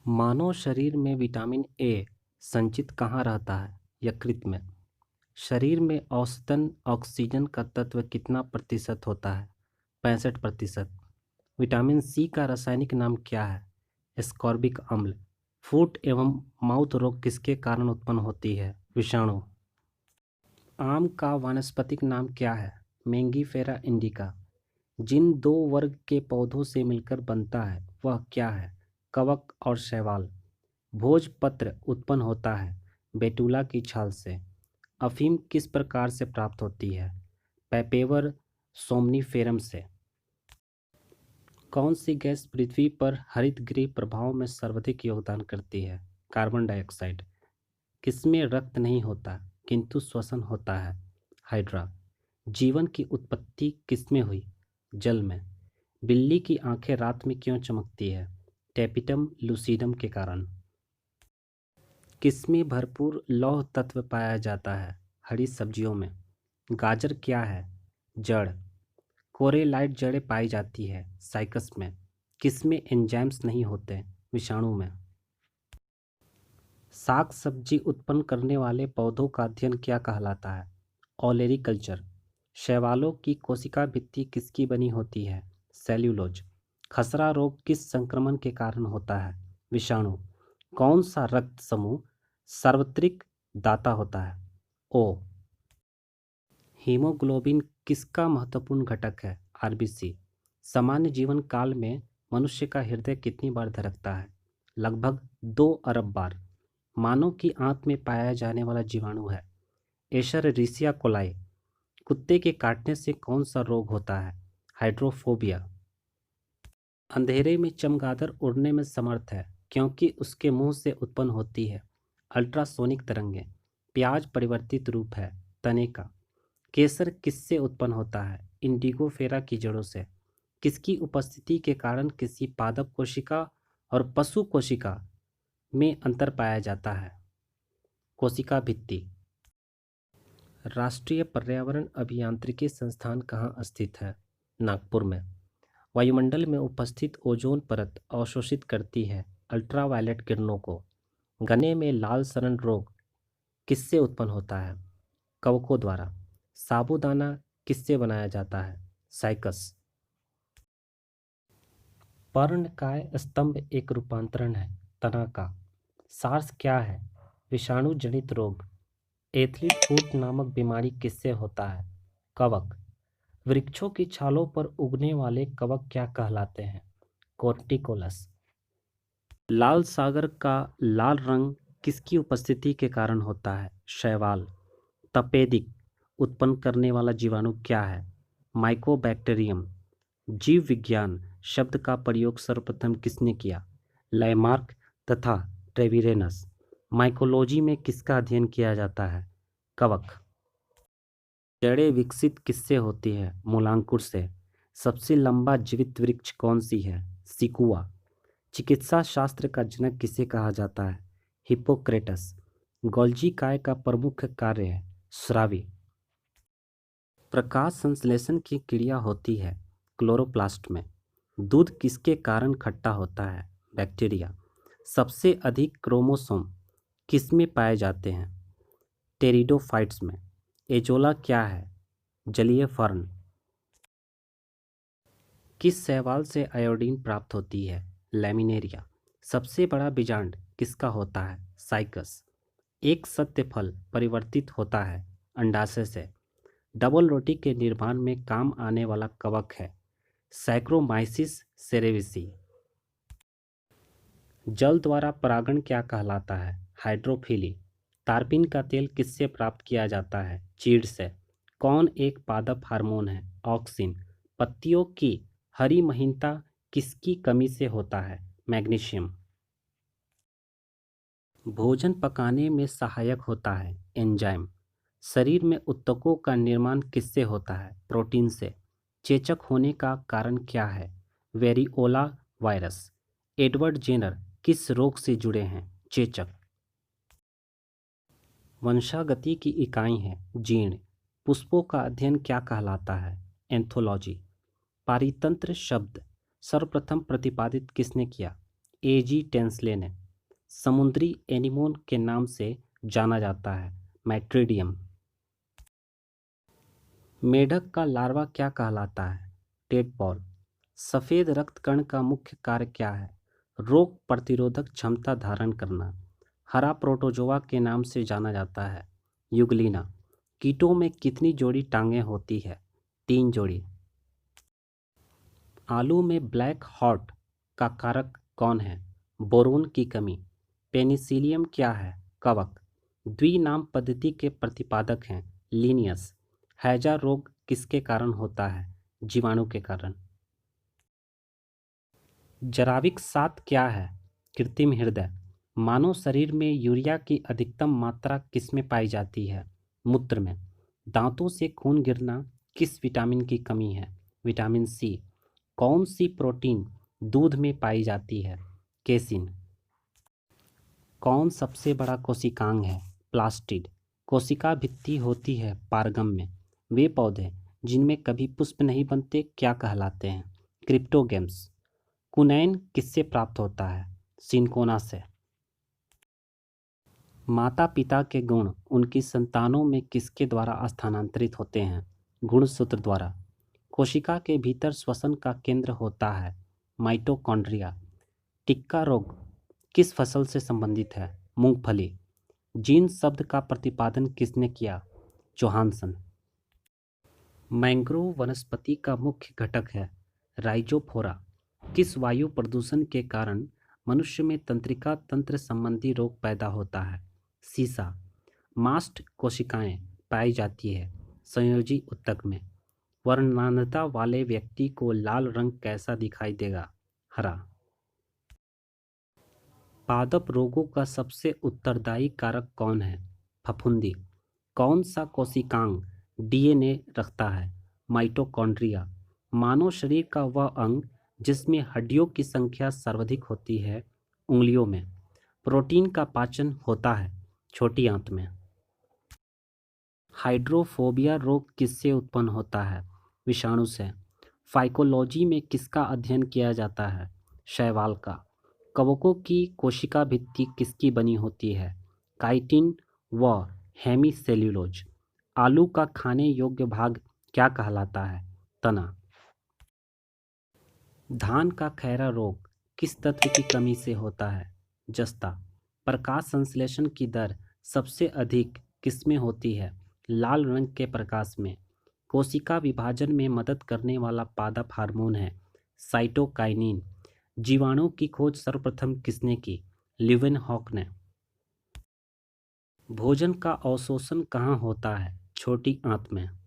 मानव शरीर में vitamin A संचित कहाँ रहता है? यकृत में। शरीर में औसतन ऑक्सीजन का तत्व कितना प्रतिशत होता है? 65%। विटामिन सी का रासायनिक नाम क्या है? एस्कॉर्बिक अम्ल। फुट एवं माउथ रोग किसके कारण उत्पन्न होती है? विषाणु। आम का वानस्पतिक नाम क्या है? Mangifera indica. जिन दो वर्ग के पौधों से मिलकर बनता है वह क्या है? कवक और शैवाल। भोजपत्र उत्पन्न होता है बेटुला की छाल से। अफीम किस प्रकार से प्राप्त होती है? पैपेवर सोमनीफेरम से। कौन सी गैस पृथ्वी पर हरित गृह प्रभाव में सर्वाधिक योगदान करती है? Carbon dioxide. किसमें रक्त नहीं होता किंतु श्वसन होता है? हाइड्रा। जीवन की उत्पत्ति किसमें हुई? जल में। बिल्ली की आंखें रात में क्यों चमकती है? टेपिटम लूसीडम के कारण। किसमें भरपूर लौह तत्व पाया जाता है? हरी सब्जियों में। गाजर क्या है? जड़। कोरेलाइट जड़ें पाई जाती है साइकस में। किसमें एंजाइम्स नहीं होते? विषाणु में। साग सब्जी उत्पन्न करने वाले पौधों का अध्ययन क्या कहलाता है? ओलेरीकल्चर। शैवालों की कोशिका भित्ति किसकी बनी होती है? सेल्यूलोज। खसरा रोग किस संक्रमण के कारण होता है? विषाणु। कौन सा रक्त समूह सार्वत्रिक दाता होता है? ओ। हीमोग्लोबिन किसका महत्वपूर्ण घटक है? आरबीसी। सामान्य जीवन काल में मनुष्य का हृदय कितनी बार धड़कता है? लगभग 2 अरब बार। मानव की आंत में पाया जाने वाला जीवाणु है एशेरिचिया कोलाई। कुत्ते के काटने से कौन सा रोग होता है? हाइड्रोफोबिया। अंधेरे में चमगादड़ उड़ने में समर्थ है क्योंकि उसके मुंह से उत्पन्न होती है अल्ट्रासोनिक तरंगें। प्याज परिवर्तित रूप है तने का। केसर किससे उत्पन्न होता है? इंडिगोफेरा की जड़ों से। किसकी उपस्थिति के कारण किसी पादप कोशिका और पशु कोशिका में अंतर पाया जाता है? कोशिका भित्ति। राष्ट्रीय पर्यावरण अभियांत्रिकी संस्थान कहाँ स्थित है? नागपुर में। वायुमंडल में उपस्थित ओजोन परत अवशोषित करती है अल्ट्रावायलेट किरणों को। गन्ने में लाल सड़न रोग किससे उत्पन्न होता है? कवकों द्वारा। साबूदाना किससे बनाया जाता है? साइकस। पर्णकाय स्तंभ एक रूपांतरण है तना का। सार्स क्या है? विषाणु जनित रोग। एथलीट फुट नामक बीमारी किससे होता है? कवक। वृक्षों की छालों पर उगने वाले कवक क्या कहलाते हैं? कोर्टिकोलस। लाल सागर का लाल रंग किसकी उपस्थिति के कारण होता है? शैवाल। तपेदिक उत्पन्न करने वाला जीवाणु क्या है? माइकोबैक्टीरियम। जीव विज्ञान शब्द का प्रयोग सर्वप्रथम किसने किया? लैमार्क तथा ट्रेविरेनस। माइकोलॉजी में किसका अध्ययन किया जाता है? कवक। जड़ें विकसित किससे होती है? मूलांकुर से। सबसे लंबा जीवित वृक्ष कौन सी है? सिकुआ। चिकित्सा शास्त्र का जनक किसे कहा जाता है? हिप्पोक्रेटस। गोल्जी काय का प्रमुख कार्य है स्रावी। प्रकाश संश्लेषण की क्रिया होती है क्लोरोप्लास्ट में। दूध किसके कारण खट्टा होता है? बैक्टीरिया। सबसे अधिक क्रोमोसोम किसमें पाए जाते हैं? टेरिडोफाइट्स में। एजोला क्या है? जलीय फर्न। किस शैवाल से आयोडीन प्राप्त होती है? लैमिनेरिया। सबसे बड़ा बीजांड किसका होता है? साइकस। एक सत्य फल परिवर्तित होता है अंडाशय से। डबल रोटी के निर्माण में काम आने वाला कवक है सैक्रोमाइसिस सेरेविसी। जल द्वारा परागण क्या कहलाता है? हाइड्रोफिली। तारपीन का तेल किससे प्राप्त किया जाता है? चीड़ से। कौन एक पादप हार्मोन है? ऑक्सिन। पत्तियों की हरी महीनता किसकी कमी से होता है? मैग्नीशियम। भोजन पकाने में सहायक होता है एंजाइम। शरीर में ऊतकों का निर्माण किससे होता है? प्रोटीन से। चेचक होने का कारण क्या है? वेरिओला वायरस। एडवर्ड जेनर किस रोग से जुड़े हैं? चेचक। वंशागति की इकाई है जीर्ण। पुष्पों का अध्ययन क्या कहलाता है? एंथोलॉजी। पारितंत्र शब्द सर्वप्रथम प्रतिपादित किसने किया? एजी टेंसले ने। समुद्री एनीमोन के नाम से जाना जाता है? मैट्रिडियम। मेढक का लार्वा क्या कहलाता है? टेडपॉल। सफ़ेद रक्त कण का मुख्य कार्य क्या है? रोग प्रतिरोधक क्षमता धारण करना। हरा प्रोटोजोआ के नाम से जाना जाता है? युगलिना। कीटों में कितनी जोड़ी टांगें होती है? 3 जोड़ी। आलू में ब्लैक हॉट का कारक कौन है? बोरोन की कमी। पेनिसिलियम क्या है? कवक। द्विनाम पद्धति के प्रतिपादक हैं? लिनियस। हैजा रोग किसके कारण होता है? जीवाणु के कारण। जराविक सात क्या है? कृत्रिम हृदय। मानव शरीर में यूरिया की अधिकतम मात्रा किसमें पाई जाती है? मूत्र में। दांतों से खून गिरना किस विटामिन की कमी है? Vitamin C. कौन सी प्रोटीन दूध में पाई जाती है? केसिन। कौन सबसे बड़ा कोशिकांग है? प्लास्टिड। कोशिका भित्ति होती है पारगम में। वे पौधे जिनमें कभी पुष्प नहीं बनते क्या कहलाते हैं? क्रिप्टोगेम्स। कुनैन किससे प्राप्त होता है? सिनकोना से। माता पिता के गुण उनकी संतानों में किसके द्वारा स्थानांतरित होते हैं? गुणसूत्र द्वारा। कोशिका के भीतर श्वसन का केंद्र होता है? माइटोकॉन्ड्रिया। टिक्का रोग किस फसल से संबंधित है? मूंगफली। जीन शब्द का प्रतिपादन किसने किया? जोहानसन। मैंग्रोव वनस्पति का मुख्य घटक है? राइजोफोरा। किस वायु प्रदूषण के कारण मनुष्य में तंत्रिका तंत्र संबंधी रोग पैदा होता है? सीसा। मास्ट कोशिकाएं पाई जाती है संयोजी ऊतक में। वर्णनान्यता वाले व्यक्ति को लाल रंग कैसा दिखाई देगा? हरा। पादप रोगों का सबसे उत्तरदायी कारक कौन है? फफूंदी। कौन सा कोशिकांग डीएनए रखता है? माइटोकॉन्ड्रिया। मानव शरीर का वह अंग जिसमें हड्डियों की संख्या सर्वाधिक होती है? उंगलियों में। प्रोटीन का पाचन होता है छोटी आंत में। हाइड्रोफोबिया रोग किससे उत्पन्न होता है? विषाणु से। फाइकोलॉजी में किसका अध्ययन किया जाता है? शैवाल का। कवकों की कोशिका भित्ति किसकी बनी होती है? काइटिन व हेमीसेल्यूलोज। आलू का खाने योग्य भाग क्या कहलाता है? तना। धान का खैरा रोग किस तत्व की कमी से होता है? जस्ता। प्रकाश संश्लेषण की दर सबसे अधिक किसमें होती है? लाल रंग के प्रकाश में। कोशिका विभाजन में मदद करने वाला पादप हार्मोन है साइटोकाइनिन। जीवाणु की खोज सर्वप्रथम किसने की? ल्यूवेनहॉक ने। भोजन का अवशोषण कहाँ होता है? छोटी आंत में।